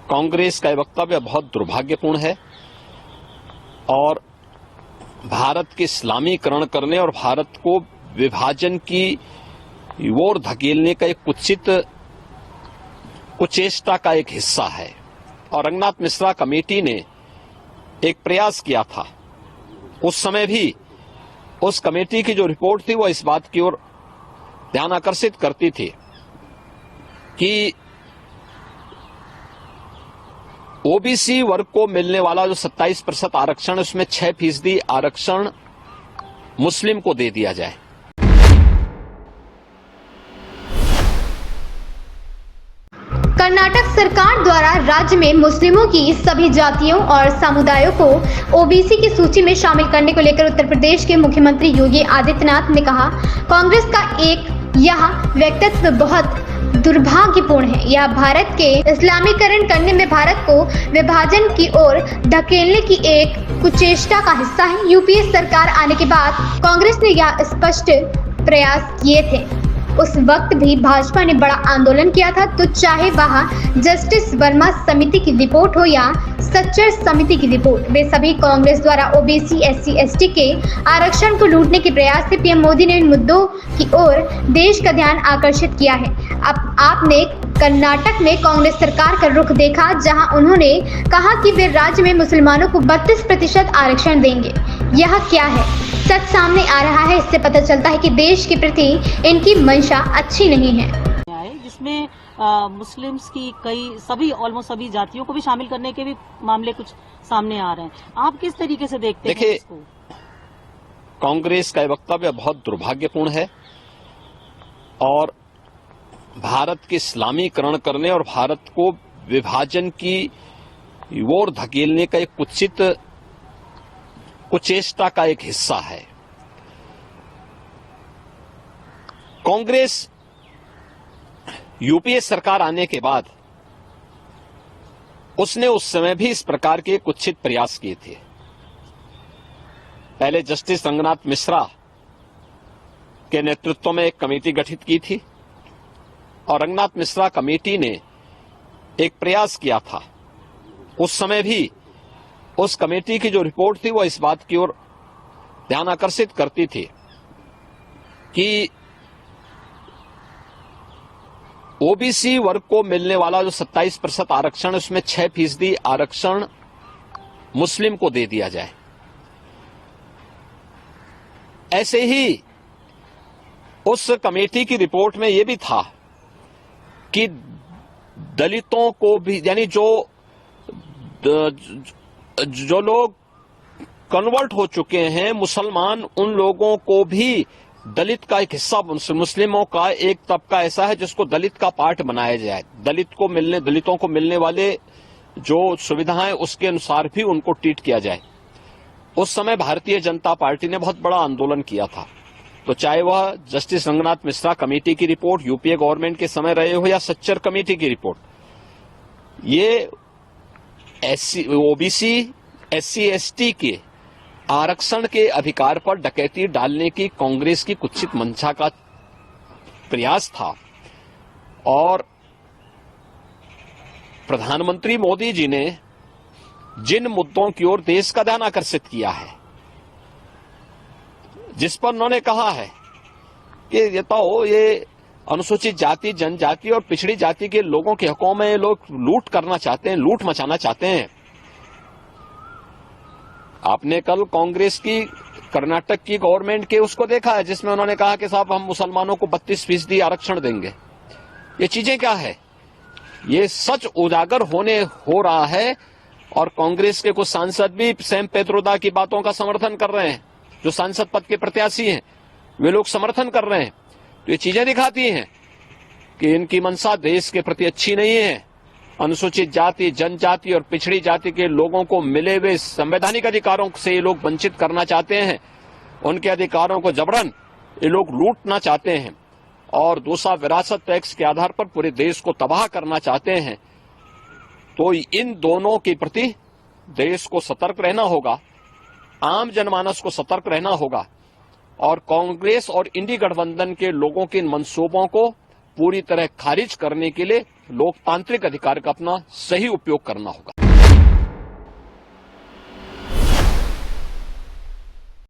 कांग्रेस का यह वक्तव्य बहुत दुर्भाग्यपूर्ण है और भारत के इस्लामीकरण करने और भारत को विभाजन की ओर धकेलने का एक कुचेष्टा का एक हिस्सा है। और रंगनाथ मिश्रा कमेटी ने एक प्रयास किया था। उस समय भी उस कमेटी की जो रिपोर्ट थी वो इस बात की ओर ध्यान आकर्षित करती थी कि ओबीसी वर्ग को मिलने वाला जो 27% आरक्षण है उसमें 6% आरक्षण मुस्लिम को दे दिया जाए। कर्नाटक सरकार द्वारा राज्य में मुस्लिमों की सभी जातियों और समुदायों को ओबीसी की सूची में शामिल करने को लेकर उत्तर प्रदेश के मुख्यमंत्री योगी आदित्यनाथ ने कहा, कांग्रेस का यह वक्तव्य बहुत दुर्भाग्यपूर्ण है। यह भारत के इस्लामीकरण करने में भारत को विभाजन की ओर धकेलने की एक कुचेष्टा का हिस्सा है। यूपीए सरकार आने के बाद कांग्रेस ने यह स्पष्ट प्रयास किए थे। उस वक्त भी भाजपा ने बड़ा आंदोलन किया था, तो चाहे वहाँ जस्टिस वर्मा समिति की रिपोर्ट हो या सच्चर समिति की रिपोर्ट, वे सभी कांग्रेस द्वारा ओबीसी एससी एसटी के आरक्षण को लूटने के प्रयास से पीएम मोदी ने इन मुद्दों की ओर देश का ध्यान आकर्षित किया है। अब आपने कर्नाटक में कांग्रेस सरकार का रुख देखा, जहां उन्होंने कहा कि वे राज्य में मुसलमानों को 32% आरक्षण देंगे। यह क्या है? सच सामने आ रहा है। इससे पता चलता है कि देश के प्रति इनकी मंशा अच्छी नहीं है। जिसमें मुस्लिम्स की ऑलमोस्ट सभी जातियों को भी शामिल करने के भी मामले कुछ सामने आ रहे हैं। आप किस तरीके से देखते हैं इसको? कांग्रेस का यह वक्तव्य बहुत दुर्भाग्यपूर्ण है और भारत के इस्लामीकरण करने और भारत को विभाजन की ओर धकेलने का एक कुचेष्टा का एक हिस्सा है। कांग्रेस यूपीए सरकार आने के बाद उसने उस समय भी इस प्रकार के कुत्सित प्रयास किए थे। पहले जस्टिस रंगनाथ मिश्रा के नेतृत्व में एक कमेटी गठित की थी और रंगनाथ मिश्रा कमेटी ने एक प्रयास किया था। उस समय भी उस कमेटी की जो रिपोर्ट थी वो इस बात की ओर ध्यान आकर्षित करती थी कि ओबीसी वर्ग को मिलने वाला जो 27% आरक्षण है उसमें 6% आरक्षण मुस्लिम को दे दिया जाए। ऐसे ही उस कमेटी की रिपोर्ट में यह भी था कि दलितों को भी, यानी जो लोग कन्वर्ट हो चुके हैं मुसलमान, उन लोगों को भी दलित का एक हिस्सा, मुस्लिमों का एक तबका ऐसा है जिसको दलित का पार्ट बनाया जाए। दलितों को मिलने वाले जो सुविधाएं उसके अनुसार भी उनको ट्रीट किया जाए। उस समय भारतीय जनता पार्टी ने बहुत बड़ा आंदोलन किया था। तो चाहे वह जस्टिस रंगनाथ मिश्रा कमेटी की रिपोर्ट यूपीए गवर्नमेंट के समय रहे हो या सच्चर कमेटी की रिपोर्ट, ये ओबीसी एससी एसटी के आरक्षण के अधिकार पर डकैती डालने की कांग्रेस की कुत्सित मंशा का प्रयास था। और प्रधानमंत्री मोदी जी ने जिन मुद्दों की ओर देश का ध्यान आकर्षित किया है, जिस पर उन्होंने कहा है कि ये अनुसूचित जाति, जनजाति और पिछड़ी जाति के लोगों के हकों में ये लोग लूट करना चाहते हैं, लूट मचाना चाहते हैं। आपने कल कांग्रेस की कर्नाटक की गवर्नमेंट के उसको देखा है जिसमें उन्होंने कहा कि साहब हम मुसलमानों को 32% आरक्षण देंगे। ये चीजें क्या है? ये सच उजागर हो रहा है और कांग्रेस के कुछ सांसद भी सैम पेत्रोदा की बातों का समर्थन कर रहे हैं। जो सांसद पद के प्रत्याशी हैं वे लोग समर्थन कर रहे हैं। तो ये चीजें दिखाती हैं कि इनकी मंशा देश के प्रति अच्छी नहीं है। अनुसूचित जाति, जनजाति और पिछड़ी जाति के लोगों को मिले हुए संवैधानिक अधिकारों से ये लोग वंचित करना चाहते हैं। उनके अधिकारों को जबरन ये लोग लूटना चाहते हैं और दूसरा विरासत टैक्स के आधार पर पूरे देश को तबाह करना चाहते हैं। तो इन दोनों के प्रति देश को सतर्क रहना होगा, आम जनमानस को सतर्क रहना होगा और कांग्रेस और इंडी गठबंधन के लोगों के इन मंसूबों को पूरी तरह खारिज करने के लिए लोकतांत्रिक अधिकार का अपना सही उपयोग करना होगा।